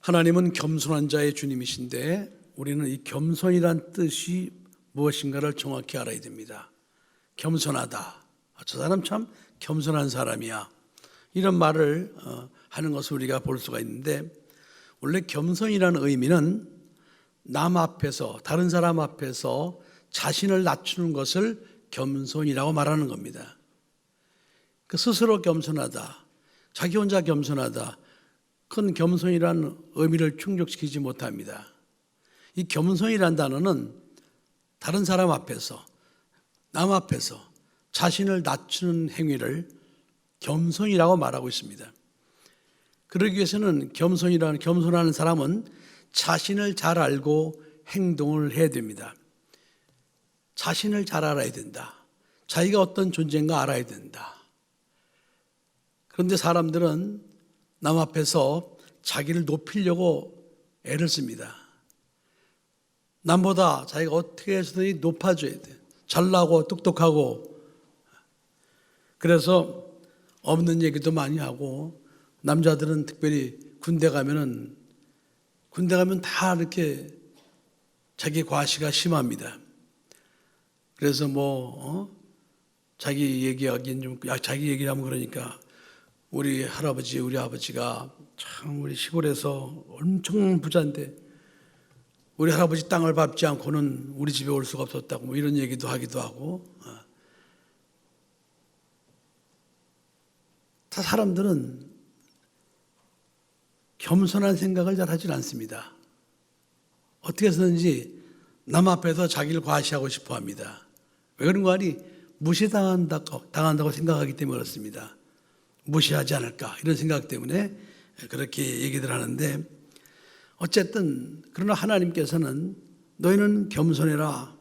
하나님은 겸손한 자의 주님이신데 우리는 이 겸손이란 뜻이 무엇인가를 정확히 알아야 됩니다. 겸손하다. 저 사람 참 겸손한 사람이야. 이런 말을 하는 것을 우리가 볼 수가 있는데, 원래 겸손이라는 의미는 남 앞에서, 다른 사람 앞에서 자신을 낮추는 것을 겸손이라고 말하는 겁니다. 그 스스로 겸손하다, 자기 혼자 겸손하다, 큰 겸손이라는 의미를 충족시키지 못합니다. 이 겸손이라는 단어는 다른 사람 앞에서, 남 앞에서 자신을 낮추는 행위를 겸손이라고 말하고 있습니다. 그러기 위해서는 겸손하는 사람은 자신을 잘 알고 행동을 해야 됩니다. 자신을 잘 알아야 된다. 자기가 어떤 존재인가 알아야 된다. 그런데 사람들은 남 앞에서 자기를 높이려고 애를 씁니다. 남보다 자기가 어떻게 해서든지 높아져야 돼. 잘나고 똑똑하고. 그래서 없는 얘기도 많이 하고, 남자들은 특별히 군대 가면 다 이렇게 자기 과시가 심합니다. 그래서 자기 얘기하기는 좀, 자기 얘기하면 그러니까 우리 할아버지, 우리 아버지가 참 우리 시골에서 엄청 부자인데 우리 할아버지 땅을 밟지 않고는 우리 집에 올 수가 없었다고 이런 얘기도 하기도 하고. 다 사람들은 겸손한 생각을 잘 하질 않습니다. 어떻게 해서든지 남 앞에서 자기를 과시하고 싶어 합니다. 왜 그런 거 아니? 무시당한다고 생각하기 때문에 그렇습니다. 무시하지 않을까 이런 생각 때문에 그렇게 얘기들 하는데, 어쨌든 그러나 하나님께서는 너희는 겸손해라.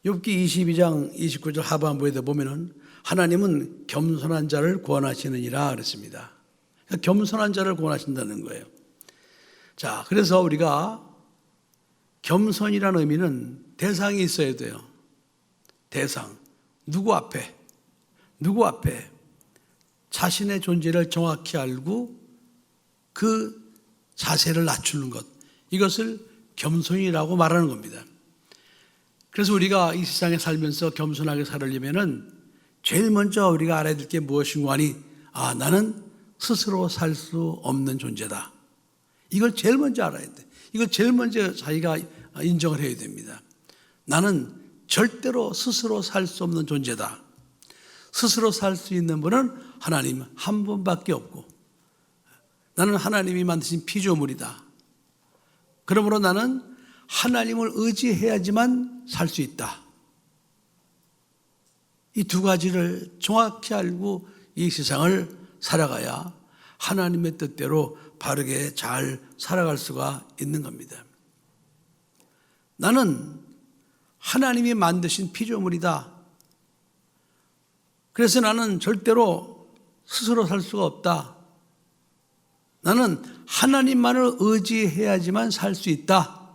욥기 22장 29절 하반부에도 보면은 하나님은 겸손한 자를 구원하시느니라 그랬습니다. 그러니까 겸손한 자를 구원하신다는 거예요. 자, 그래서 우리가 겸손이라는 의미는 대상이 있어야 돼요. 대상. 누구 앞에 자신의 존재를 정확히 알고 그 자세를 낮추는 것, 이것을 겸손이라고 말하는 겁니다. 그래서 우리가 이 세상에 살면서 겸손하게 살려면은 제일 먼저 우리가 알아야 될 게 무엇인가 하니, 나는 스스로 살 수 없는 존재다. 이걸 제일 먼저 알아야 돼. 이걸 제일 먼저 자기가 인정을 해야 됩니다. 나는 절대로 스스로 살 수 없는 존재다. 스스로 살 수 있는 분은 하나님 한 분밖에 없고, 나는 하나님이 만드신 피조물이다. 그러므로 나는 하나님을 의지해야지만 살 수 있다. 이 두 가지를 정확히 알고 이 세상을 살아가야 하나님의 뜻대로 바르게 잘 살아갈 수가 있는 겁니다. 나는 하나님이 만드신 피조물이다. 그래서 나는 절대로 스스로 살 수가 없다. 나는 하나님만을 의지해야지만 살 수 있다.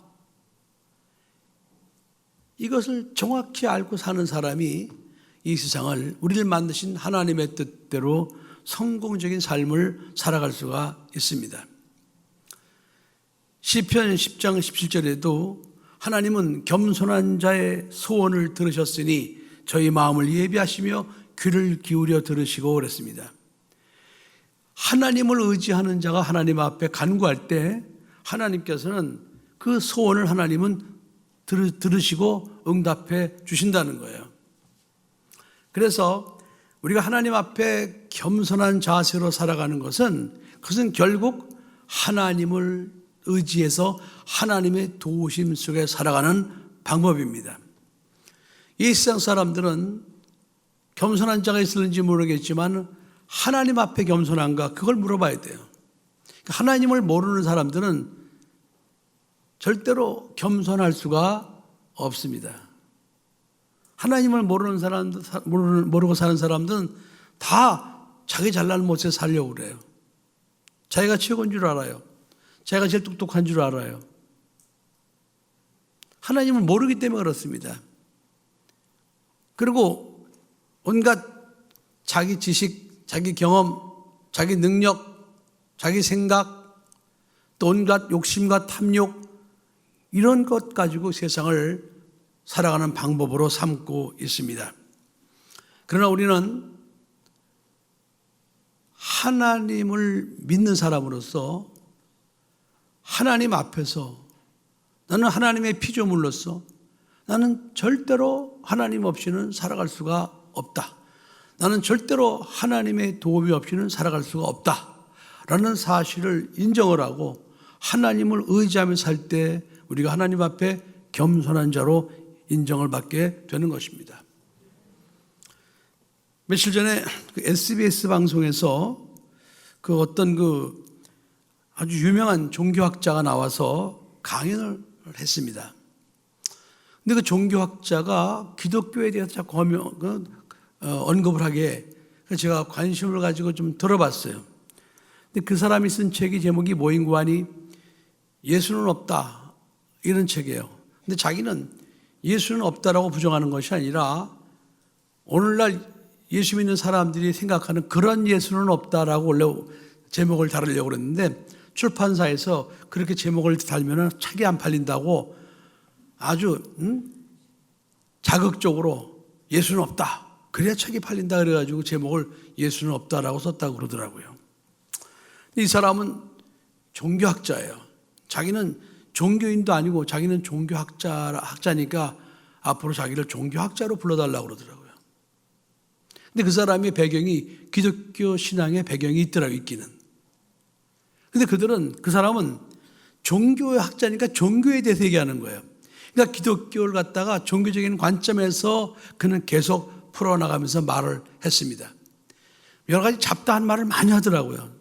이것을 정확히 알고 사는 사람이 이 세상을, 우리를 만드신 하나님의 뜻대로 성공적인 삶을 살아갈 수가 있습니다. 시편 10장 17절에도 하나님은 겸손한 자의 소원을 들으셨으니 저희 마음을 예비하시며 귀를 기울여 들으시고 그랬습니다. 하나님을 의지하는 자가 하나님 앞에 간구할 때 하나님께서는 그 소원을 하나님은 들으시고 응답해 주신다는 거예요. 그래서 우리가 하나님 앞에 겸손한 자세로 살아가는 것은, 그것은 결국 하나님을 의지해서 하나님의 도우심 속에 살아가는 방법입니다. 이 세상 사람들은 겸손한 자가 있을는지 모르겠지만 하나님 앞에 겸손한가, 그걸 물어봐야 돼요. 하나님을 모르는 사람들은 절대로 겸손할 수가 없습니다. 하나님을 모르고 사는 사람들은 다 자기 잘난 못에 살려고 그래요. 자기가 최고인 줄 알아요. 자기가 제일 똑똑한 줄 알아요. 하나님을 모르기 때문에 그렇습니다. 그리고 온갖 자기 지식, 자기 경험, 자기 능력, 자기 생각, 또 온갖 욕심과 탐욕 이런 것 가지고 세상을 살아가는 방법으로 삼고 있습니다. 그러나 우리는 하나님을 믿는 사람으로서 하나님 앞에서 나는 하나님의 피조물로서 나는 절대로 하나님 없이는 살아갈 수가 없다. 나는 절대로 하나님의 도움이 없이는 살아갈 수가 없다. 라는 사실을 인정을 하고 하나님을 의지하며 살 때 우리가 하나님 앞에 겸손한 자로 인정을 받게 되는 것입니다. 며칠 전에 그 SBS 방송에서 그 어떤 그 아주 유명한 종교학자가 나와서 강연을 했습니다. 근데 그 종교학자가 기독교에 대해서 자꾸 언급을 하게 제가 관심을 가지고 좀 들어봤어요. 근데 그 사람이 쓴 책이 제목이 뭐인고 하니 예수는 없다 이런 책이에요. 근데 자기는 예수는 없다라고 부정하는 것이 아니라 오늘날 예수 믿는 사람들이 생각하는 그런 예수는 없다라고 원래 제목을 다루려고 그랬는데 출판사에서 그렇게 제목을 달면 책이 안 팔린다고 아주 자극적으로 예수는 없다. 그래야 책이 팔린다 그래가지고 제목을 예수는 없다라고 썼다고 그러더라고요. 이 사람은 종교학자예요. 자기는 종교인도 아니고 자기는 종교학자니까 앞으로 자기를 종교학자로 불러달라고 그러더라고요. 근데 그 사람의 배경이 기독교 신앙의 배경이 있더라고요, 있기는. 근데 그 사람은 종교의 학자니까 종교에 대해서 얘기하는 거예요. 그러니까 기독교를 갖다가 종교적인 관점에서 그는 계속 풀어나가면서 말을 했습니다. 여러 가지 잡다한 말을 많이 하더라고요.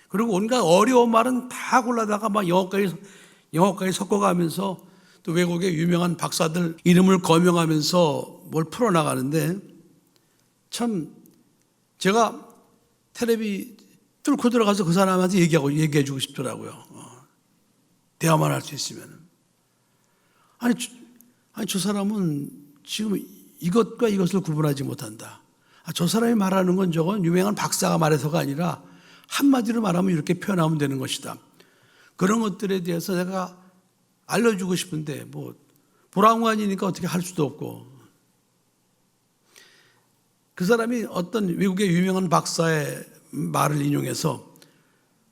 그리고 온갖 어려운 말은 다 골라다가 막 영어까지 섞어가면서 또 외국의 유명한 박사들 이름을 거명하면서 뭘 풀어나가는데 참 제가 텔레비 뚫고 들어가서 그 사람한테 얘기해 주고 싶더라고요. 대화만 할 수 있으면. 아니 저 사람은 지금 이것과 이것을 구분하지 못한다. 저 사람이 말하는 건 저건 유명한 박사가 말해서가 아니라 한마디로 말하면 이렇게 표현하면 되는 것이다. 그런 것들에 대해서 내가 알려주고 싶은데 뭐 불황관이니까 어떻게 할 수도 없고. 그 사람이 어떤 외국의 유명한 박사의 말을 인용해서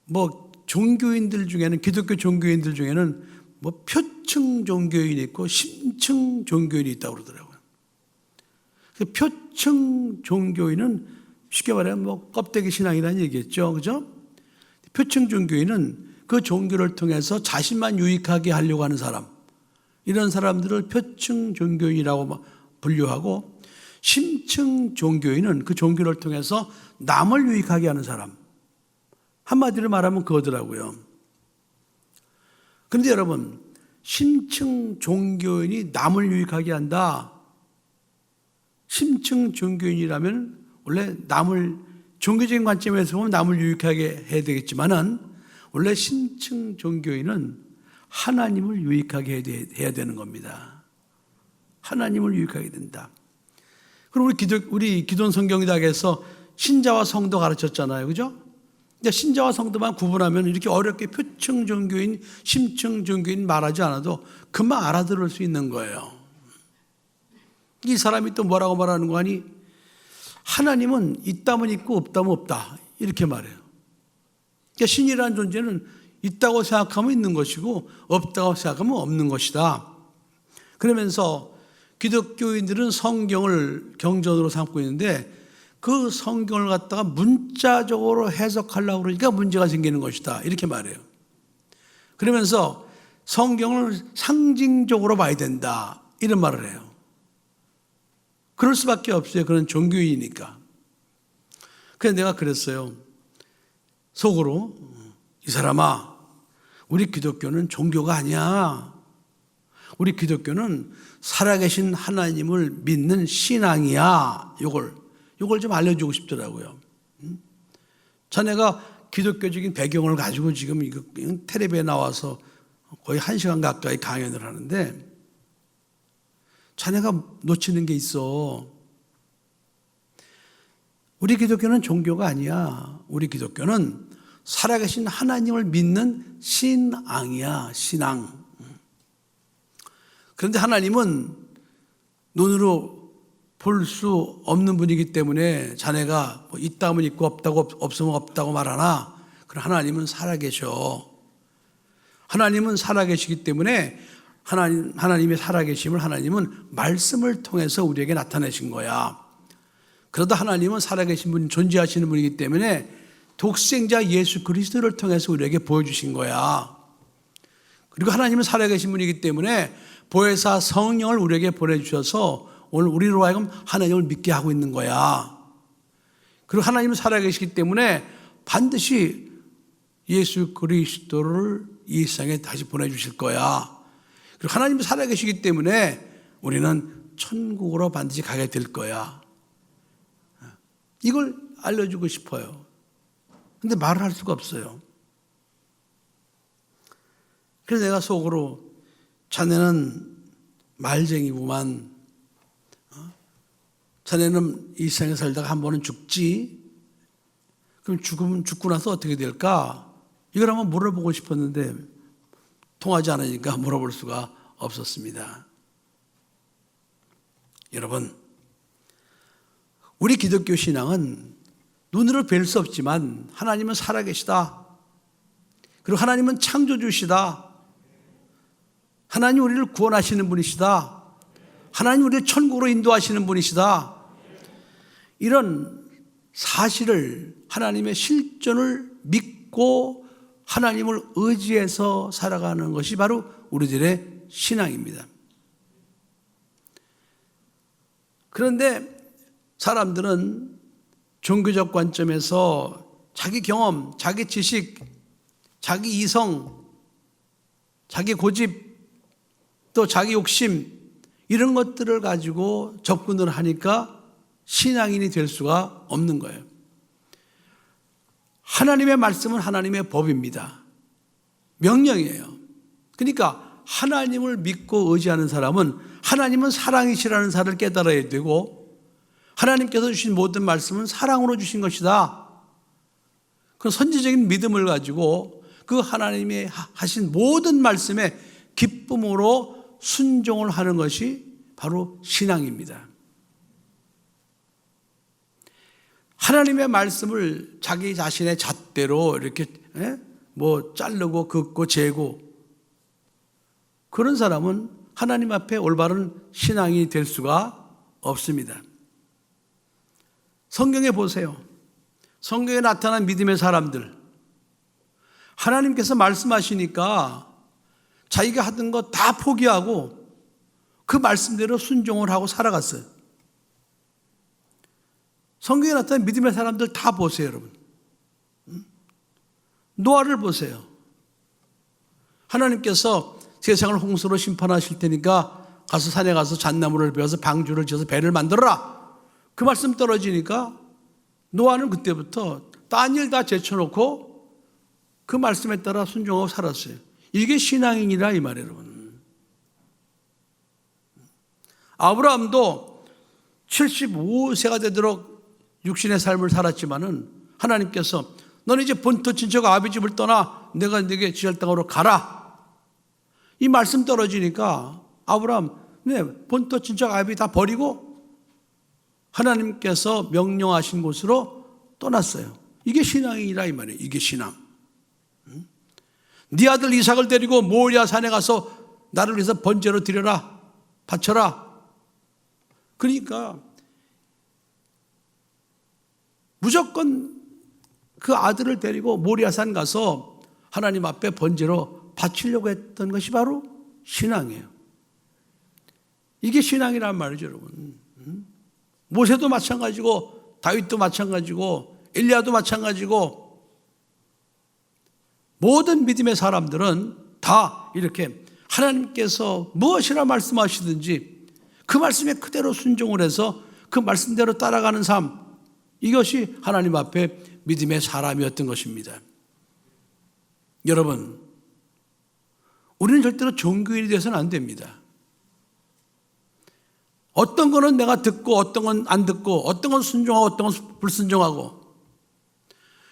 뭐 종교인들 중에는 기독교 종교인들 중에는 뭐 표층 종교인이 있고 심층 종교인이 있다고 그러더라고요. 표층 종교인은 쉽게 말하면 뭐 껍데기 신앙이라는 얘기겠죠. 그죠? 표층 종교인은 그 종교를 통해서 자신만 유익하게 하려고 하는 사람, 이런 사람들을 표층 종교인이라고 분류하고, 심층 종교인은 그 종교를 통해서 남을 유익하게 하는 사람, 한마디로 말하면 그거더라고요. 그런데 여러분, 심층 종교인이 남을 유익하게 한다. 심층 종교인이라면 원래 남을 종교적인 관점에서 보면 남을 유익하게 해야 되겠지만은 원래 심층 종교인은 하나님을 유익하게 해야 되는 겁니다. 하나님을 유익하게 된다. 그럼 우리 기존 성경대학에서 신자와 성도 가르쳤잖아요. 그죠? 신자와 성도만 구분하면 이렇게 어렵게 표층 종교인, 심층 종교인 말하지 않아도 금방 알아들을 수 있는 거예요. 이 사람이 또 뭐라고 말하는 거 아니? 하나님은 있다면 있고 없다면 없다. 이렇게 말해요. 그러니까 신이라는 존재는 있다고 생각하면 있는 것이고 없다고 생각하면 없는 것이다. 그러면서 기독교인들은 성경을 경전으로 삼고 있는데 그 성경을 갖다가 문자적으로 해석하려고 그러니까 문제가 생기는 것이다. 이렇게 말해요. 그러면서 성경을 상징적으로 봐야 된다. 이런 말을 해요. 그럴 수밖에 없어요. 그런 종교인이니까. 그래서 내가 그랬어요. 속으로, 이 사람아, 우리 기독교는 종교가 아니야. 우리 기독교는 살아계신 하나님을 믿는 신앙이야. 요걸 좀 알려주고 싶더라고요. 자네가 기독교적인 배경을 가지고 지금 이거 텔레비에 나와서 거의 1시간 가까이 강연을 하는데 자네가 놓치는 게 있어. 우리 기독교는 종교가 아니야. 우리 기독교는 살아계신 하나님을 믿는 신앙이야, 신앙. 그런데 하나님은 눈으로 볼 수 없는 분이기 때문에 자네가 뭐 있다면 있고 없으면 없다고 말하나, 그럼 하나님은 살아계셔. 하나님은 살아계시기 때문에 하나님의 살아계심을 하나님은 말씀을 통해서 우리에게 나타내신 거야. 그러다 하나님은 살아계신 분, 존재하시는 분이기 때문에 독생자 예수 그리스도를 통해서 우리에게 보여주신 거야. 그리고 하나님은 살아계신 분이기 때문에 보혜사 성령을 우리에게 보내주셔서 오늘 우리로 하여금 하나님을 믿게 하고 있는 거야. 그리고 하나님은 살아계시기 때문에 반드시 예수 그리스도를 이 세상에 다시 보내주실 거야. 그리고 하나님이 살아계시기 때문에 우리는 천국으로 반드시 가게 될 거야. 이걸 알려주고 싶어요. 근데 말을 할 수가 없어요. 그래서 내가 속으로 자네는 말쟁이구만. 자네는 이 세상에 살다가 한 번은 죽지. 그럼 죽고 나서 어떻게 될까? 이걸 한번 물어보고 싶었는데 통하지 않으니까 물어볼 수가 없었습니다. 여러분, 우리 기독교 신앙은 눈으로 뵐 수 없지만 하나님은 살아계시다. 그리고 하나님은 창조주시다. 하나님 우리를 구원하시는 분이시다. 하나님 우리를 천국으로 인도하시는 분이시다. 이런 사실을, 하나님의 실존을 믿고 하나님을 의지해서 살아가는 것이 바로 우리들의 신앙입니다. 그런데 사람들은 종교적 관점에서 자기 경험, 자기 지식, 자기 이성, 자기 고집, 또 자기 욕심, 이런 것들을 가지고 접근을 하니까 신앙인이 될 수가 없는 거예요. 하나님의 말씀은 하나님의 법입니다. 명령이에요. 그러니까 하나님을 믿고 의지하는 사람은 하나님은 사랑이시라는 사실을 깨달아야 되고, 하나님께서 주신 모든 말씀은 사랑으로 주신 것이다. 그 선지적인 믿음을 가지고 그 하나님이 하신 모든 말씀에 기쁨으로 순종을 하는 것이 바로 신앙입니다. 하나님의 말씀을 자기 자신의 잣대로 이렇게 뭐 자르고 긋고 재고, 그런 사람은 하나님 앞에 올바른 신앙이 될 수가 없습니다. 성경에 보세요. 성경에 나타난 믿음의 사람들, 하나님께서 말씀하시니까 자기가 하던 거 다 포기하고 그 말씀대로 순종을 하고 살아갔어요. 성경에 나타난 믿음의 사람들 다 보세요, 여러분. 노아를 보세요. 하나님께서 세상을 홍수로 심판하실 테니까 가서 산에 가서 잣나무를 베어서 방주를 지어서 배를 만들어라. 그 말씀 떨어지니까 노아는 그때부터 딴 일 다 제쳐놓고 그 말씀에 따라 순종하고 살았어요. 이게 신앙인이라 이 말이에요, 여러분. 아브라함도 75세가 되도록 육신의 삶을 살았지만은 하나님께서 너는 이제 본토 친척 아비 집을 떠나 내가 네게 지을 땅으로 가라. 이 말씀 떨어지니까 아브라함 본토 친척 아비 다 버리고 하나님께서 명령하신 곳으로 떠났어요. 이게 신앙이라 이 말이에요. 이게 신앙. 네 아들 이삭을 데리고 모리아 산에 가서 나를 위해서 번제로 드려라, 바쳐라. 그러니까 무조건 그 아들을 데리고 모리아산 가서 하나님 앞에 번제로 바치려고 했던 것이 바로 신앙이에요. 이게 신앙이란 말이죠, 여러분. 모세도 마찬가지고 다윗도 마찬가지고 엘리야도 마찬가지고 모든 믿음의 사람들은 다 이렇게 하나님께서 무엇이라 말씀하시든지 그 말씀에 그대로 순종을 해서 그 말씀대로 따라가는 삶, 이것이 하나님 앞에 믿음의 사람이었던 것입니다. 여러분, 우리는 절대로 종교인이 되어서는 안 됩니다. 어떤 거는 내가 듣고 어떤 건 안 듣고 어떤 건 순종하고 어떤 건 불순종하고,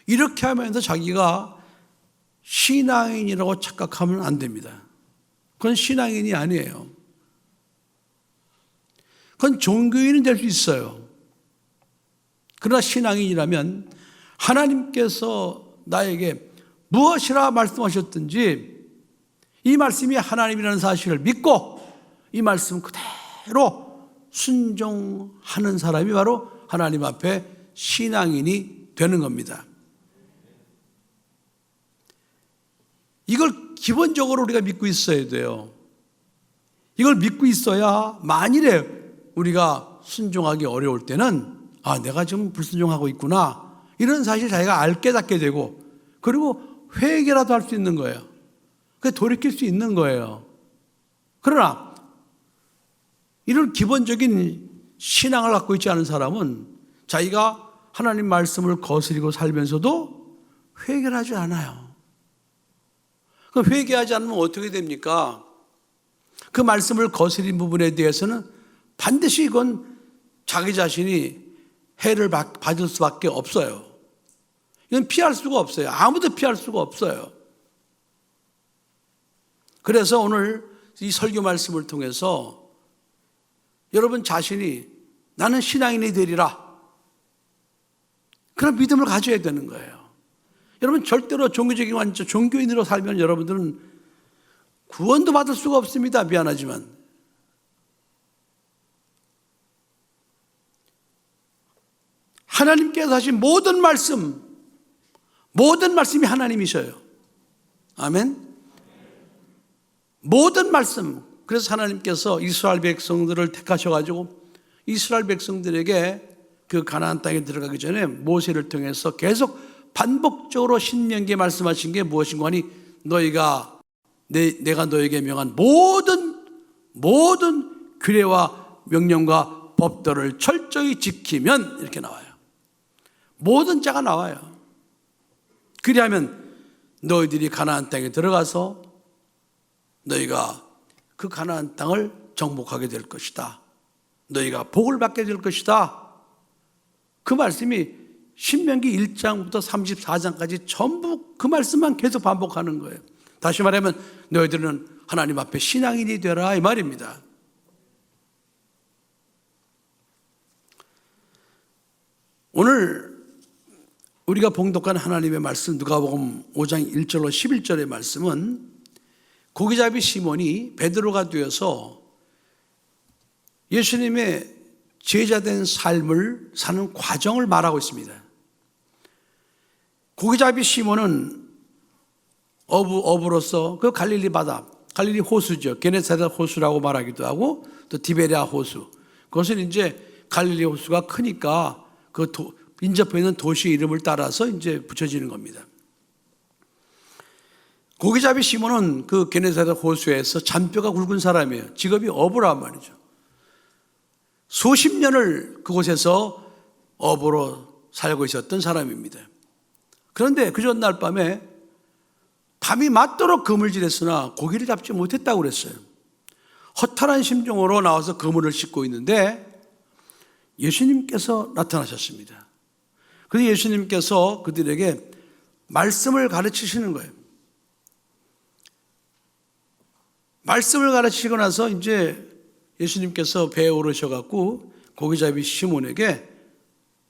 이렇게 하면서 자기가 신앙인이라고 착각하면 안 됩니다. 그건 신앙인이 아니에요. 그건 종교인은 될 수 있어요. 그러나 신앙인이라면 하나님께서 나에게 무엇이라 말씀하셨든지 이 말씀이 하나님이라는 사실을 믿고 이 말씀 그대로 순종하는 사람이 바로 하나님 앞에 신앙인이 되는 겁니다. 이걸 기본적으로 우리가 믿고 있어야 돼요. 이걸 믿고 있어야 만일에 우리가 순종하기 어려울 때는 내가 지금 불순종하고 있구나 이런 사실 자기가 깨닫게 되고 그리고 회개라도 할 수 있는 거예요. 그게 돌이킬 수 있는 거예요. 그러나 이런 기본적인 신앙을 갖고 있지 않은 사람은 자기가 하나님 말씀을 거스리고 살면서도 회개를 하지 않아요. 그 회개하지 않으면 어떻게 됩니까? 그 말씀을 거스린 부분에 대해서는 반드시 이건 자기 자신이 해를 받을 수밖에 없어요. 이건 피할 수가 없어요. 아무도 피할 수가 없어요. 그래서 오늘 이 설교 말씀을 통해서 여러분 자신이 나는 신앙인이 되리라 그런 믿음을 가져야 되는 거예요. 여러분 절대로 종교적인 완전 종교인으로 살면 여러분들은 구원도 받을 수가 없습니다. 미안하지만 하나님께서 하신 모든 말씀이 하나님이셔요. 아멘. 모든 말씀. 그래서 하나님께서 이스라엘 백성들을 택하셔가지고 이스라엘 백성들에게 그 가나안 땅에 들어가기 전에 모세를 통해서 계속 반복적으로 신명기에 말씀하신 게 무엇인가 하니 너희가 내가 너에게 명한 모든 규례와 명령과 법도를 철저히 지키면 이렇게 나와요. 모든 자가 나와요. 그리하면 너희들이 가나안 땅에 들어가서 너희가 그 가나안 땅을 정복하게 될 것이다. 너희가 복을 받게 될 것이다. 그 말씀이 신명기 1장부터 34장까지 전부 그 말씀만 계속 반복하는 거예요. 다시 말하면 너희들은 하나님 앞에 신앙인이 되라 이 말입니다. 오늘 우리가 봉독한 하나님의 말씀 누가복음 5장 1절로 11절의 말씀은 고기잡이 시몬이 베드로가 되어서 예수님의 제자된 삶을 사는 과정을 말하고 있습니다. 고기잡이 시몬은 어부로서 그 갈릴리 바다, 갈릴리 호수죠. 게네사렛 호수라고 말하기도 하고 또 디베랴 호수. 그것은 이제 갈릴리 호수가 크니까 그 인접해 있는 도시의 이름을 따라서 이제 붙여지는 겁니다. 고기잡이 시몬은 그 게네사렛 호수에서 잔뼈가 굵은 사람이에요. 직업이 어부란 말이죠. 수십 년을 그곳에서 어부로 살고 있었던 사람입니다. 그런데 그 전날 밤에 밤이 맞도록 그물질했으나 고기를 잡지 못했다고 그랬어요. 허탈한 심정으로 나와서 그물을 씻고 있는데 예수님께서 나타나셨습니다. 그래서 예수님께서 그들에게 말씀을 가르치시는 거예요. 말씀을 가르치시고 나서 이제 예수님께서 배에 오르셔갖고 고기잡이 시몬에게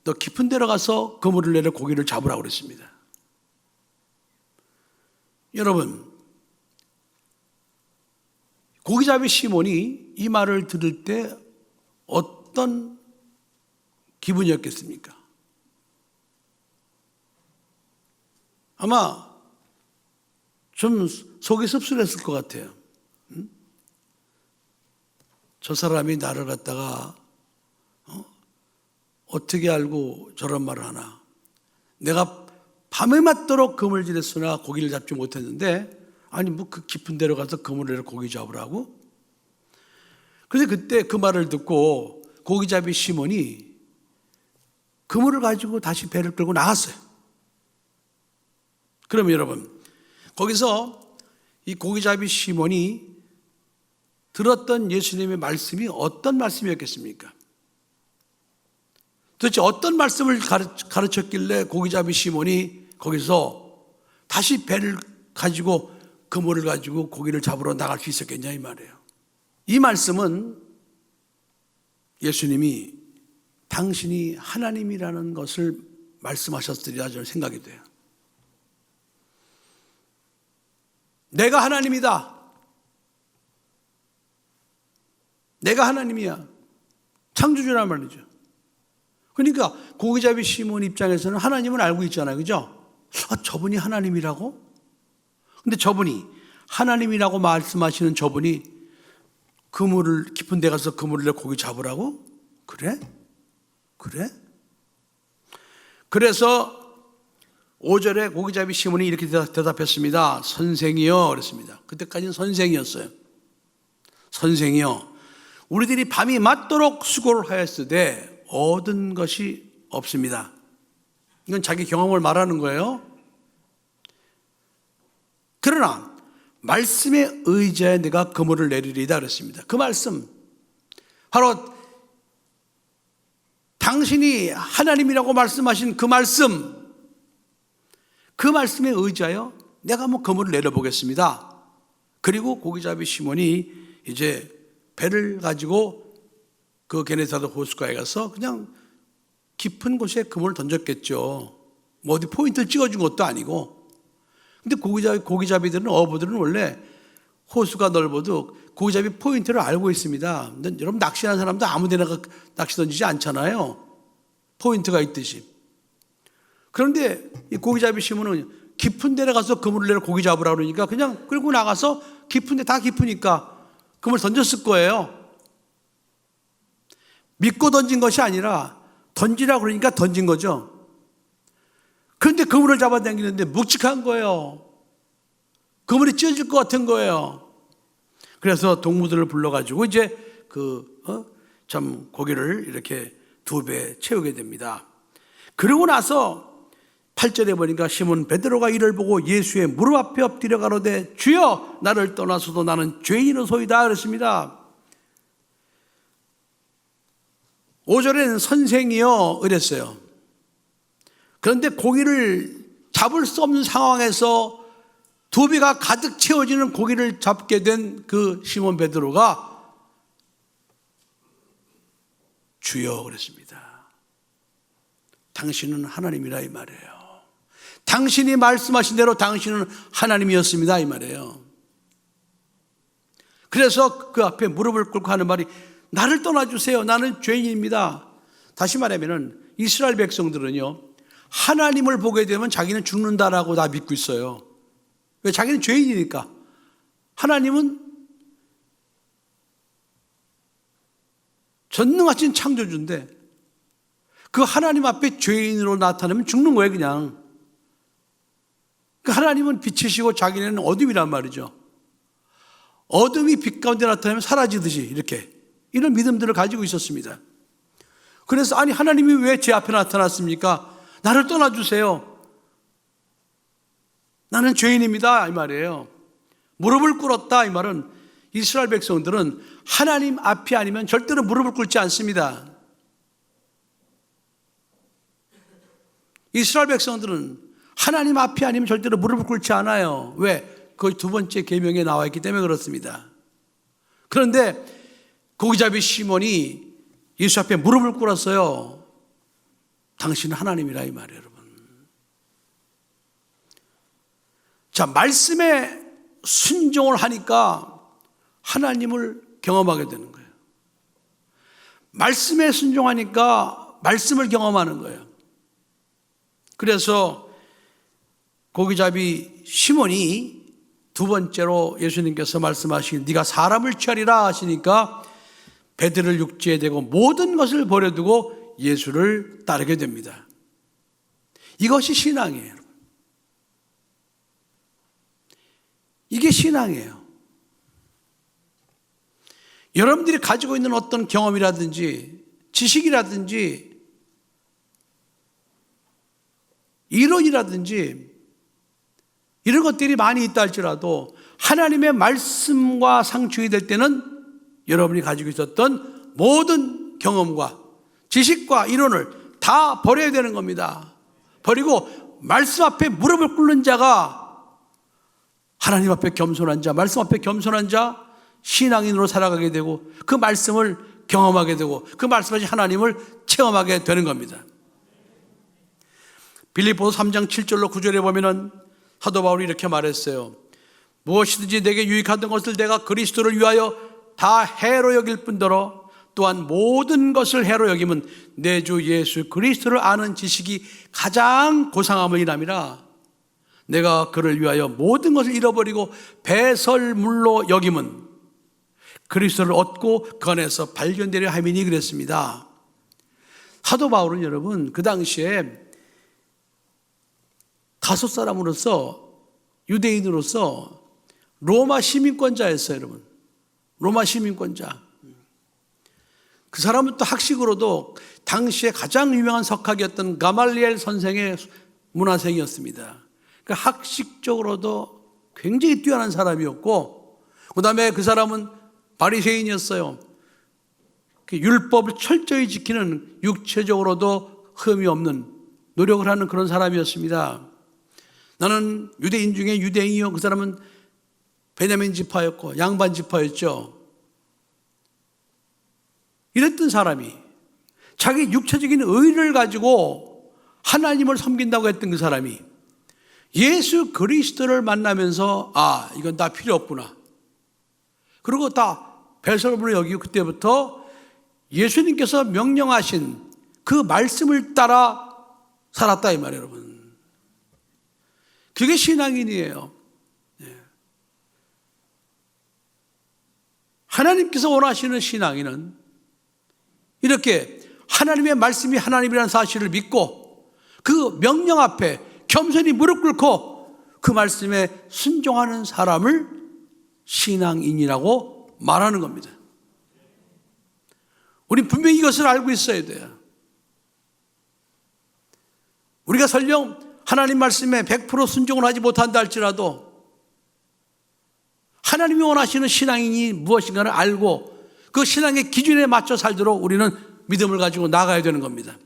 너 깊은 데로 가서 그물을 내려 고기를 잡으라고 그랬습니다. 여러분, 고기잡이 시몬이 이 말을 들을 때 어떤 기분이었겠습니까? 아마 좀 속이 씁쓸했을 것 같아요. 저 사람이 나를 갖다가 어떻게 알고 저런 말을 하나. 내가 밤에 맞도록 그물질했으나 고기를 잡지 못했는데 아니 뭐 그 깊은 데로 가서 그물을 내려 고기 잡으라고? 그래서 그때 그 말을 듣고 고기잡이 시몬이 그물을 가지고 다시 배를 끌고 나갔어요. 그러면 여러분 거기서 이 고기잡이 시몬이 들었던 예수님의 말씀이 어떤 말씀이었겠습니까? 도대체 어떤 말씀을 가르쳤길래 고기잡이 시몬이 거기서 다시 배를 가지고 그물을 가지고 고기를 잡으러 나갈 수 있었겠냐 이 말이에요. 이 말씀은 예수님이 당신이 하나님이라는 것을 말씀하셨으리라 저는 생각이 돼요. 내가 하나님이다. 내가 하나님이야. 창조주란 말이죠. 그러니까 고기잡이 시몬 입장에서는 하나님은 알고 있잖아요. 그죠? 저분이 하나님이라고? 근데 저분이 하나님이라고 말씀하시는 저분이 그물을 깊은 데 가서 그물을 내 고기 잡으라고? 그래? 그래서 5절에 고기잡이 시몬이 이렇게 대답했습니다. 선생이여 그랬습니다. 그때까지는 선생이었어요. 선생이여 우리들이 밤이 맞도록 수고를 하였으되 얻은 것이 없습니다. 이건 자기 경험을 말하는 거예요. 그러나 말씀에 의지하여 내가 그물을 내리리다 그랬습니다. 그 말씀 바로 당신이 하나님이라고 말씀하신 그 말씀에 의지하여 내가 그물을 내려보겠습니다. 그리고 고기잡이 시몬이 이제 배를 가지고 그 게네사도 호숫가에 가서 그냥 깊은 곳에 그물을 던졌겠죠. 어디 포인트를 찍어준 것도 아니고. 근데 고기잡이들은, 어부들은 원래 호수가 넓어도 고기잡이 포인트를 알고 있습니다. 근데 여러분 낚시하는 사람도 아무 데나 낚시 던지지 않잖아요. 포인트가 있듯이. 그런데 이 고기잡이 시몬은 깊은 데 가서 그물을 내려 고기 잡으라 그러니까 그냥 끌고 나가서 깊은 데 다 깊으니까 그물 던졌을 거예요. 믿고 던진 것이 아니라 던지라 그러니까 던진 거죠. 그런데 그물을 잡아당기는데 묵직한 거예요. 그물이 찢어질 것 같은 거예요. 그래서 동무들을 불러가지고 이제 참 고기를 이렇게 2배 채우게 됩니다. 그러고 나서 8절에 보니까 시몬 베드로가 이를 보고 예수의 무릎 앞에 엎드려 가로되 주여 나를 떠나서도 나는 죄인이로소이다 그랬습니다. 5절에는 선생이여 이랬어요. 그런데 고기를 잡을 수 없는 상황에서 2배가 가득 채워지는 고기를 잡게 된 그 시몬 베드로가 주여 그랬습니다. 당신은 하나님이라 이 말이에요. 당신이 말씀하신 대로 당신은 하나님이었습니다 이 말이에요. 그래서 그 앞에 무릎을 꿇고 하는 말이 나를 떠나주세요. 나는 죄인입니다. 다시 말하면 이스라엘 백성들은요 하나님을 보게 되면 자기는 죽는다라고 다 믿고 있어요. 왜? 자기는 죄인이니까. 하나님은 전능하신 창조주인데 그 하나님 앞에 죄인으로 나타나면 죽는 거예요 그냥. 그 하나님은 빛이시고 자기는 어둠이란 말이죠. 어둠이 빛 가운데 나타나면 사라지듯이 이렇게 이런 믿음들을 가지고 있었습니다. 그래서 아니 하나님이 왜 제 앞에 나타났습니까? 나를 떠나주세요. 나는 죄인입니다 이 말이에요. 무릎을 꿇었다 이 말은 이스라엘 백성들은 하나님 앞이 아니면 절대로 무릎을 꿇지 않습니다. 이스라엘 백성들은 하나님 앞이 아니면 절대로 무릎을 꿇지 않아요. 왜? 그 2번째 계명에 나와 있기 때문에 그렇습니다. 그런데 고기잡이 시몬이 예수 앞에 무릎을 꿇었어요. 당신은 하나님이라 이 말이에요 여러분. 자, 말씀에 순종을 하니까 하나님을 경험하게 되는 거예요. 말씀에 순종하니까 말씀을 경험하는 거예요. 그래서 고기잡이 시몬이 2번째로 예수님께서 말씀하신 네가 사람을 취하리라 하시니까 배들을 육지에 대고 모든 것을 버려두고 예수를 따르게 됩니다. 이것이 신앙이에요. 이게 신앙이에요. 여러분들이 가지고 있는 어떤 경험이라든지 지식이라든지 이론이라든지 이런 것들이 많이 있다 할지라도 하나님의 말씀과 상충이 될 때는 여러분이 가지고 있었던 모든 경험과 지식과 이론을 다 버려야 되는 겁니다. 버리고 말씀 앞에 무릎을 꿇는 자가 하나님 앞에 겸손한 자, 말씀 앞에 겸손한 자, 신앙인으로 살아가게 되고 그 말씀을 경험하게 되고 그 말씀하신 하나님을 체험하게 되는 겁니다. 빌립보서 3장 7절로 9절에 보면은 사도 바울이 이렇게 말했어요. 무엇이든지 내게 유익하던 것을 내가 그리스도를 위하여 다 해로 여길 뿐더러 또한 모든 것을 해로 여김은 내 주 예수 그리스도를 아는 지식이 가장 고상함을 인함이라. 내가 그를 위하여 모든 것을 잃어버리고 배설물로 여김은 그리스도를 얻고 그 안에서 발견되려 함이니 그랬습니다. 사도 바울은 여러분 그 당시에 다섯 사람으로서 유대인으로서 로마 시민권자였어요. 여러분 로마 시민권자. 그 사람은 또 학식으로도 당시에 가장 유명한 석학이었던 가말리엘 선생의 문화생이었습니다. 그러니까 학식적으로도 굉장히 뛰어난 사람이었고 그 다음에 그 사람은 바리새인이었어요. 율법을 철저히 지키는 육체적으로도 흠이 없는 노력을 하는 그런 사람이었습니다. 나는 유대인 중에 유대인이요. 그 사람은 베냐민 지파였고 양반 지파였죠. 이랬던 사람이 자기 육체적인 의를 가지고 하나님을 섬긴다고 했던 그 사람이 예수 그리스도를 만나면서 아 이건 다 필요 없구나. 그리고 다 배설물로 여기고 그때부터 예수님께서 명령하신 그 말씀을 따라 살았다 이 말이에요. 여러분 그게 신앙인이에요. 하나님께서 원하시는 신앙인은 이렇게 하나님의 말씀이 하나님이라는 사실을 믿고 그 명령 앞에 겸손히 무릎 꿇고 그 말씀에 순종하는 사람을 신앙인이라고 말하는 겁니다. 우리 분명히 이것을 알고 있어야 돼요. 우리가 설령 하나님 말씀에 100% 순종을 하지 못한다 할지라도 하나님이 원하시는 신앙인이 무엇인가를 알고 그 신앙의 기준에 맞춰 살도록 우리는 믿음을 가지고 나가야 되는 겁니다.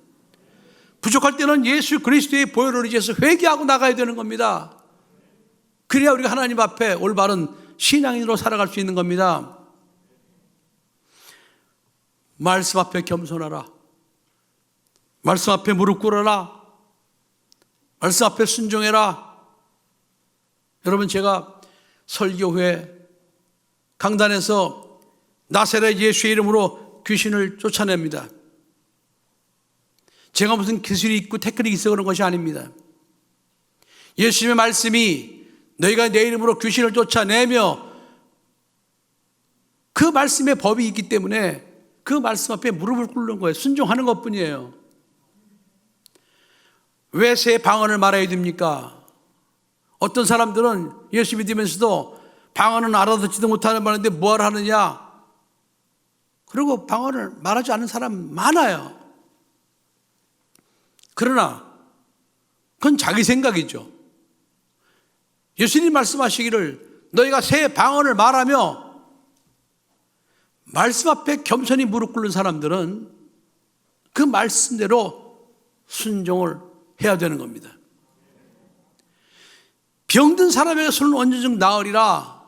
부족할 때는 예수 그리스도의 보혈을 의지해서 회개하고 나가야 되는 겁니다. 그래야 우리가 하나님 앞에 올바른 신앙인으로 살아갈 수 있는 겁니다. 말씀 앞에 겸손하라. 말씀 앞에 무릎 꿇어라. 말씀 앞에 순종해라. 여러분 제가 설교 후에 강단에서 나사렛 예수의 이름으로 귀신을 쫓아냅니다. 제가 무슨 기술이 있고 테크닉이 있어 그런 것이 아닙니다. 예수님의 말씀이 너희가 내 이름으로 귀신을 쫓아내며 그 말씀의 법이 있기 때문에 그 말씀 앞에 무릎을 꿇는 거예요. 순종하는 것뿐이에요. 왜 새 방언을 말해야 됩니까? 어떤 사람들은 예수 믿으면서도 방언은 알아듣지도 못하는 말인데 뭐하러 하느냐? 그리고 방언을 말하지 않는 사람 많아요. 그러나 그건 자기 생각이죠. 예수님 말씀하시기를 너희가 새 방언을 말하며 말씀 앞에 겸손히 무릎 꿇는 사람들은 그 말씀대로 순종을 해야 되는 겁니다. 병든 사람에게 손을 얹어준 나으리라.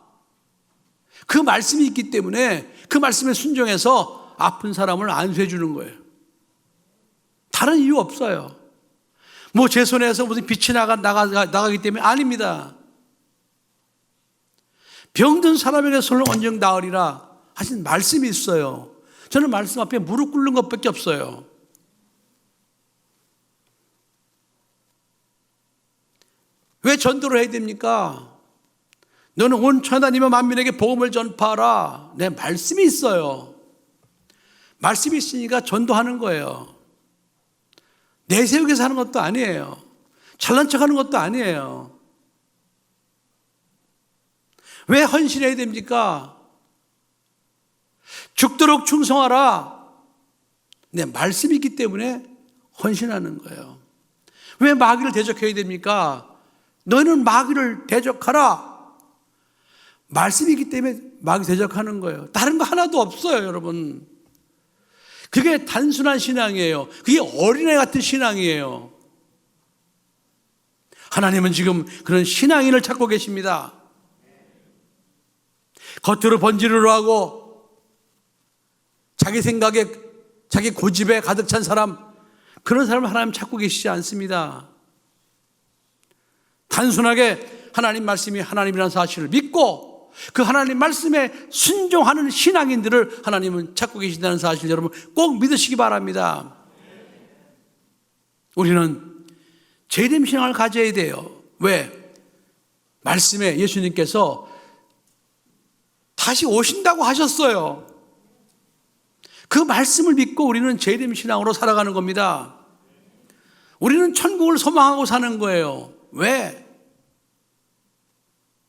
그 말씀이 있기 때문에 그 말씀에 순종해서 아픈 사람을 안수해 주는 거예요. 다른 이유 없어요. 뭐 제 손에서 무슨 빛이 나가기 때문에 아닙니다. 병든 사람에게 손을 얹은 나으리라 하신 말씀이 있어요. 저는 말씀 앞에 무릎 꿇는 것밖에 없어요. 왜 전도를 해야 됩니까? 너는 온 천하님의 만민에게 복음을 전파하라. 내 말씀이 있어요. 말씀이 있으니까 전도하는 거예요. 내세우기 위해서 하는 것도 아니에요. 잘난 척하는 것도 아니에요. 왜 헌신해야 됩니까? 죽도록 충성하라. 내 말씀이 있기 때문에 헌신하는 거예요. 왜 마귀를 대적해야 됩니까? 너희는 마귀를 대적하라. 말씀이 있기 때문에 마귀 대적하는 거예요. 다른 거 하나도 없어요, 여러분. 그게 단순한 신앙이에요. 그게 어린애 같은 신앙이에요. 하나님은 지금 그런 신앙인을 찾고 계십니다. 겉으로 번지르르 하고 자기 생각에 자기 고집에 가득 찬 사람, 그런 사람을 하나님 찾고 계시지 않습니다. 단순하게 하나님 말씀이 하나님이라는 사실을 믿고 그 하나님 말씀에 순종하는 신앙인들을 하나님은 찾고 계신다는 사실 여러분 꼭 믿으시기 바랍니다. 우리는 재림 신앙을 가져야 돼요. 왜? 말씀에 예수님께서 다시 오신다고 하셨어요. 그 말씀을 믿고 우리는 재림 신앙으로 살아가는 겁니다. 우리는 천국을 소망하고 사는 거예요. 왜?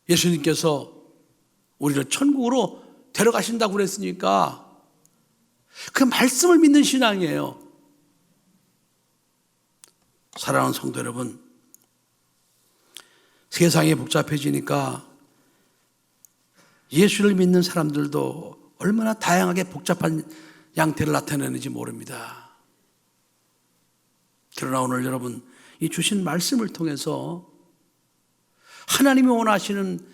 예수님께서 우리를 천국으로 데려가신다고 그랬으니까 그 말씀을 믿는 신앙이에요. 사랑하는 성도 여러분, 세상이 복잡해지니까 예수를 믿는 사람들도 얼마나 다양하게 복잡한 양태를 나타내는지 모릅니다. 그러나 오늘 여러분 이 주신 말씀을 통해서 하나님이 원하시는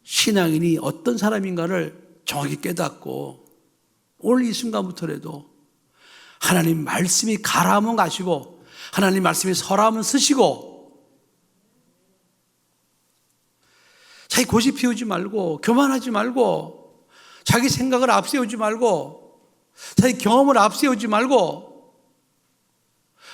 신앙인이 어떤 사람인가를 정확히 깨닫고 오늘 이 순간부터라도 하나님 말씀이 가라 하면 가시고 하나님 말씀이 서라 하면 서시고 자기 고집 피우지 말고 교만하지 말고 자기 생각을 앞세우지 말고 자기 경험을 앞세우지 말고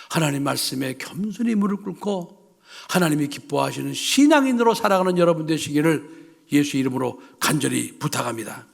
하나님 말씀에 겸손히 무릎 꿇고 하나님이 기뻐하시는 신앙인으로 살아가는 여러분 되시기를 예수 이름으로 간절히 부탁합니다.